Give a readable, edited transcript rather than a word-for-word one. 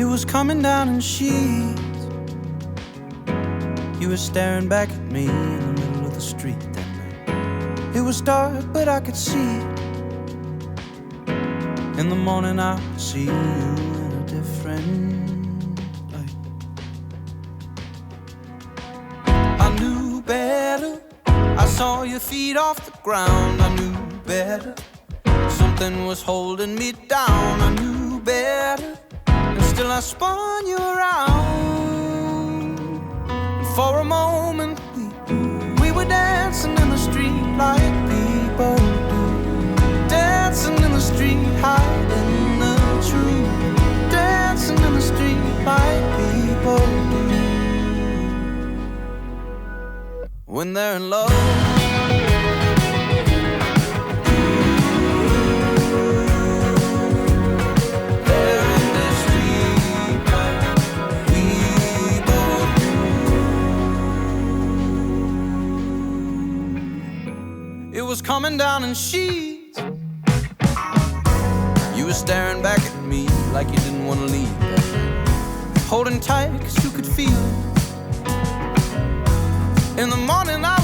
It was coming down in sheets. You were staring back at me in the middle of the street that night. It was dark, but I could see. In the morning I would see you in a different light. I knew better. I saw your feet off the ground. I knew better. Something was holding me down. I knew better. And still I spun you around. And for a moment we were dancing in the street like people do. Dancing in the street, hiding the truth. Dancing in the street like people do. When they're in love. It was coming down in sheets. You were staring back at me like you didn't want to leave. Holding tight cause you could feel. In the morning I